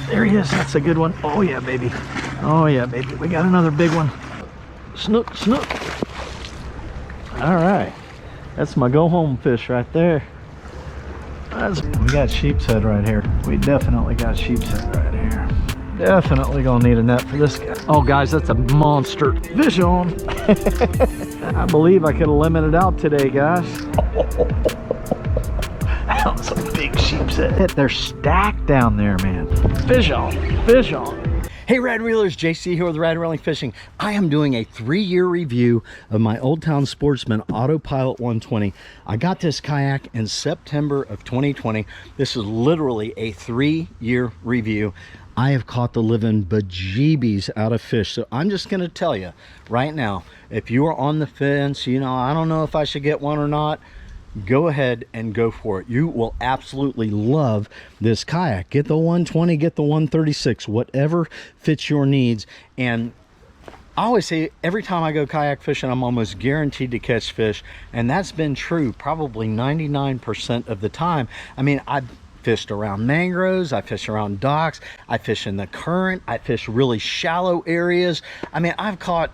There he is. That's a good one. Oh yeah, baby. Oh yeah, baby. We got another big one. Snook, snook. All right. That's my go home fish right there. We got sheep's head right here. We definitely got sheep's head right here. Definitely gonna need a net for this guy. Oh guys, that's a monster fish on. I believe I could have limited out today, guys. That was a big sheep's head. They're stacked down there, man. Fish on, fish on. Hey Rad Reelers, JC here with Rad Reeling Fishing. I am doing a 3-year review of my Old Town Sportsman AutoPilot 120. I got this kayak in September of 2020. This is literally a 3-year review. I have caught the living bejeebies out of fish. So I'm just gonna tell you right now, if you are on the fence, you know, I don't know if I should get one or not, go ahead and go for it. You will absolutely love this kayak. Get the 120, get the 136, whatever fits your needs. And I always say every time I go kayak fishing, I'm almost guaranteed to catch fish, and that's been true probably 99% of the time. I mean, I've fished around mangroves, I fish around docks, I fish in the current, I fish really shallow areas. I mean, I've caught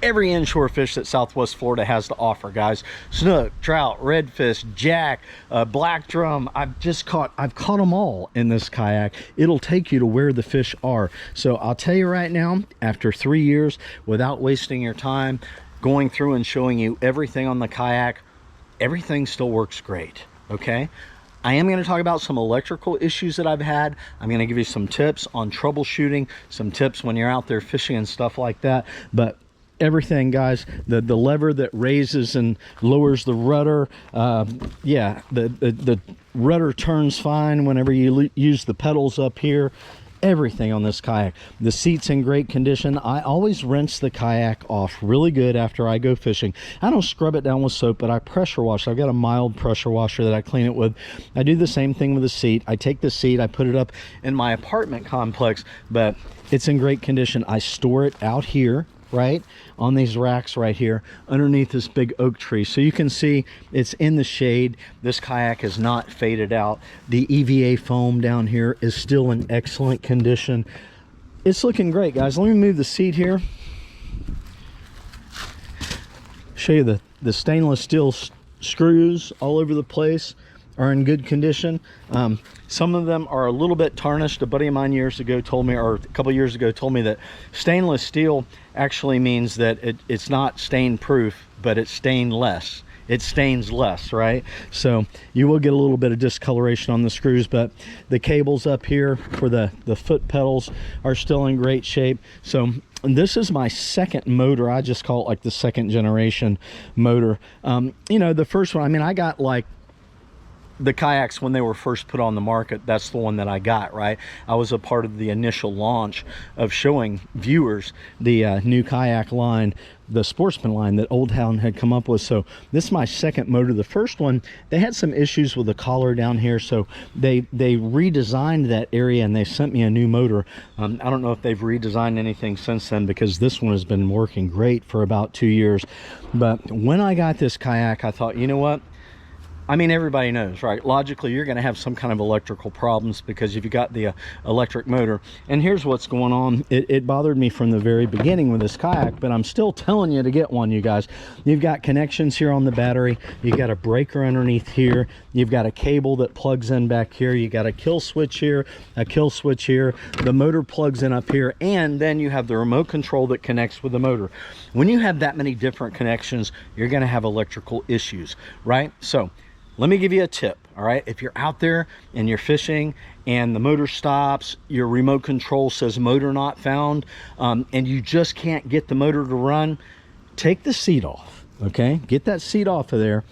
every inshore fish that Southwest Florida has to offer, guys. Snook, trout, redfish, jack, black drum. I've caught them all in this kayak. It'll take you to where the fish are. So I'll tell you right now, after 3 years, without wasting your time, going through and showing you everything on the kayak, everything still works great, okay? I am going to talk about some electrical issues that I've had. I'm going to give you some tips on troubleshooting, some tips when you're out there fishing and stuff like that. But everything, guys, the lever that raises and lowers the rudder, yeah, the rudder turns fine whenever you use the pedals up here. Everything on this kayak. The seat's in great condition. I always rinse the kayak off really good after I go fishing. I don't scrub it down with soap, but I pressure wash. I've got a mild pressure washer that I clean it with. I do the same thing with the seat. I take the seat, I put it up in my apartment complex, but it's in great condition. I store it out here, right on these racks right here underneath this big oak tree, so you can see it's in the shade. This kayak is not faded out. The EVA foam down here is still in excellent condition. It's looking great, guys. Let me move the seat here, show you the stainless steel screws all over the place are in good condition. Some of them are a little bit tarnished. A buddy of mine years ago told me, or a couple years ago told me, that stainless steel actually means that it's not stain proof, but it's stainless. It stains less, right? So you will get a little bit of discoloration on the screws, but the cables up here for the foot pedals are still in great shape. So this is my second motor. I just call it like the second generation motor. You know, the first one, I mean, I got like the kayaks when they were first put on the market. That's the one that I got, right? I was a part of the initial launch of showing viewers the new kayak line, the Sportsman line that Old Town had come up with. So this is my second motor. The first one, they had some issues with the collar down here, so they redesigned that area and they sent me a new motor. I don't know if they've redesigned anything since then, because this one has been working great for about 2 years. But when I got this kayak, I thought, you know what? I mean, everybody knows, right? Logically, you're going to have some kind of electrical problems because you've got the electric motor. And here's what's going on. It bothered me from the very beginning with this kayak, but I'm still telling you to get one, you guys. You've got connections here on the battery. You've got a breaker underneath here. You've got a cable that plugs in back here. You got a kill switch here, a kill switch here. The motor plugs in up here, and then you have the remote control that connects with the motor. When you have that many different connections, you're going to have electrical issues, right? So let me give you a tip, all right? If you're out there and you're fishing and the motor stops, your remote control says motor not found, and you just can't get the motor to run, take the seat off, okay? Get that seat off of there.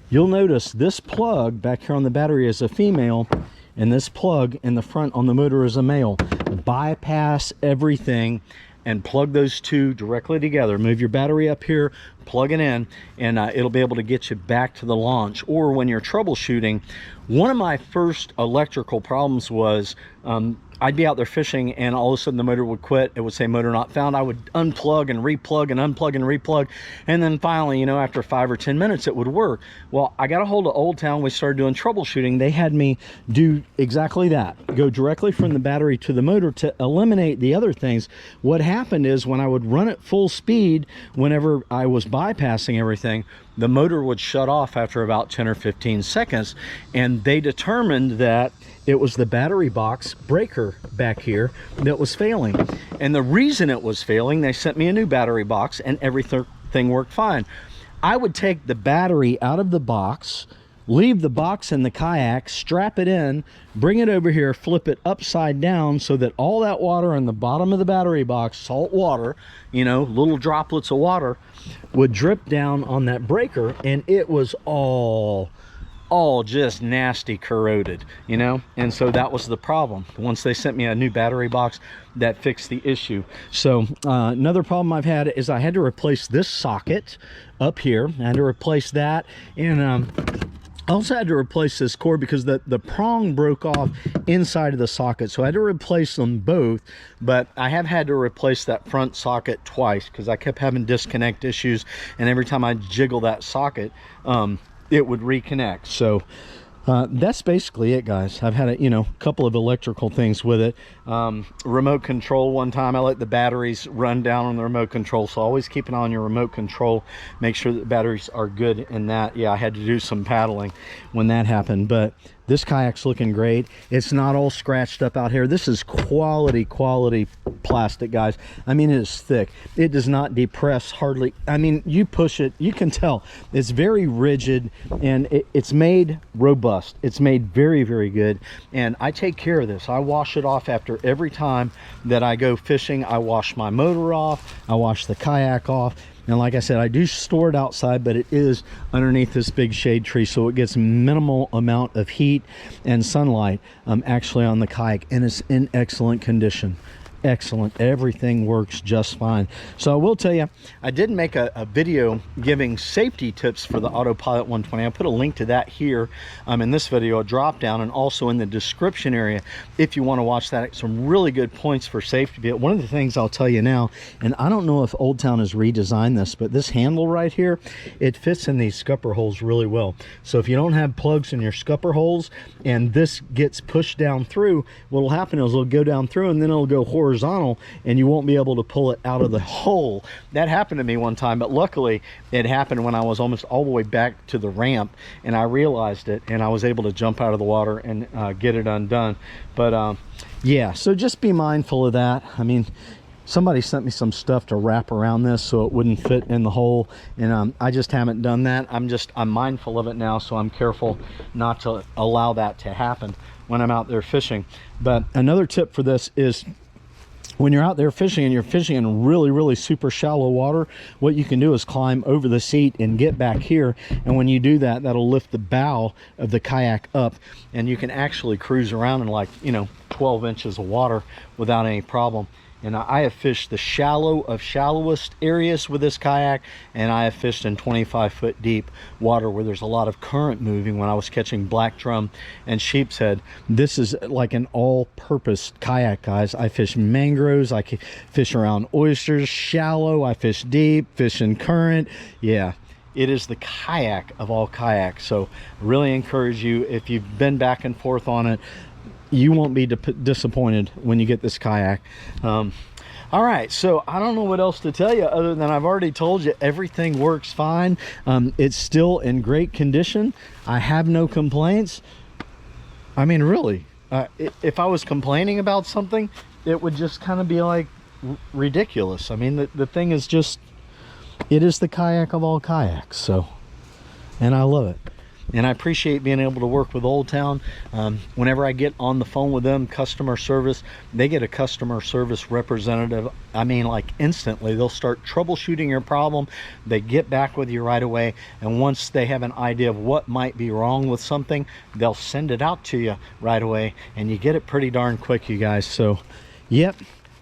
You'll notice this plug back here on the battery is a female, and this plug in the front on the motor is a male. Bypass everything and plug those two directly together. Move your battery up here, plug it in, and it'll be able to get you back to the launch. Or when you're troubleshooting, one of my first electrical problems was I'd be out there fishing and all of a sudden the motor would quit. It would say motor not found. I would unplug and replug and unplug and replug. And then finally, you know, after 5 or 10 minutes, it would work. Well, I got a hold of Old Town. We started doing troubleshooting. They had me do exactly that. Go directly from the battery to the motor to eliminate the other things. What happened is when I would run at full speed, whenever I was bypassing everything, the motor would shut off after about 10 or 15 seconds. And they determined that it was the battery box breaker back here that was failing. And the reason it was failing, they sent me a new battery box and everything worked fine. I would take the battery out of the box, leave the box in the kayak, strap it in, bring it over here, flip it upside down so that all that water in the bottom of the battery box, salt water, you know, little droplets of water, would drip down on that breaker, and it was all just nasty corroded, you know. And so that was the problem. Once they sent me a new battery box, that fixed the issue. So another problem I've had is I had to replace this socket up here. I had to replace that, and I also had to replace this cord because the prong broke off inside of the socket. So I had to replace them both, but I have had to replace that front socket twice because I kept having disconnect issues, and every time I jiggle that socket, it would reconnect. So that's basically it, guys. I've had a couple of electrical things with it. Remote control, one time I let the batteries run down on the remote control, so always keep an eye on your remote control, make sure that the batteries are good in that. Yeah, I had to do some paddling when that happened, but this kayak's looking great. It's not all scratched up out here. This is quality plastic, guys. I mean, it is thick. It does not depress hardly. I mean, you push it, you can tell it's very rigid, and it's made robust. It's made very good, and I take care of this. I wash it off after every time that I go fishing. I wash my motor off, I wash the kayak off. And like I said, I do store it outside, but it is underneath this big shade tree, so it gets minimal amount of heat and sunlight actually on the kayak, and it's in excellent condition. Excellent. Everything works just fine. So I will tell you, I did make a video giving safety tips for the AutoPilot 120. I put a link to that here in this video, a drop down, and also in the description area if you want to watch that. Some really good points for safety. But one of the things I'll tell you now, and I don't know if Old Town has redesigned this, but this handle right here, it fits in these scupper holes really well. So if you don't have plugs in your scupper holes and this gets pushed down through, what will happen is it'll go down through and then it'll go horizontal, and you won't be able to pull it out of the hole. That happened to me one time, but luckily it happened when I was almost all the way back to the ramp, and I realized it, and I was able to jump out of the water and get it undone. But yeah, so just be mindful of that. I mean, somebody sent me some stuff to wrap around this so it wouldn't fit in the hole, and I just haven't done that. I'm mindful of it now, so I'm careful not to allow that to happen when I'm out there fishing. But another tip for this is, when you're out there fishing and you're fishing in really super shallow water, what you can do is climb over the seat and get back here, and when you do that, that'll lift the bow of the kayak up, and you can actually cruise around in, like, 12 inches of water without any problem. And I have fished the shallow of shallowest areas with this kayak, and I have fished in 25-foot deep water where there's a lot of current moving when I was catching black drum and sheep's head. This is like an all-purpose kayak, guys. I fish mangroves, I fish around oysters, shallow, I fish deep, fish in current. Yeah, it is the kayak of all kayaks. So I really encourage you, if you've been back and forth on it, you won't be disappointed when you get this kayak. All right, so I don't know what else to tell you other than I've already told you everything works fine. It's still in great condition. I have no complaints. I mean, really, if I was complaining about something, it would just kind of be like ridiculous. I mean, the thing is just, it is the kayak of all kayaks. So, and I love it. And I appreciate being able to work with Old Town. Whenever I get on the phone with them, customer service, they get a customer service representative. I mean, like, instantly. They'll start troubleshooting your problem. They get back with you right away. And once they have an idea of what might be wrong with something, they'll send it out to you right away. And you get it pretty darn quick, you guys. So, yep.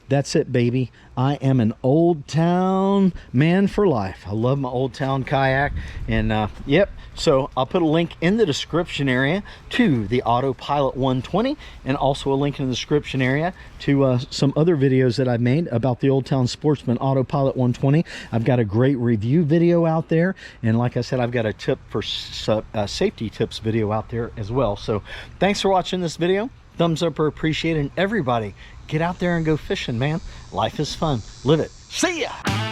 that's it, baby. I am an Old Town man for life. I love my Old Town kayak. And yep, so I'll put a link in the description area to the AutoPilot 120, and also a link in the description area to some other videos that I've made about the Old Town Sportsman AutoPilot 120. I've got a great review video out there, and like I said, I've got a tip for safety tips video out there as well. So thanks for watching this video. Thumbs up are appreciated, and everybody, get out there and go fishing, man. Life is fun. Live it. See ya!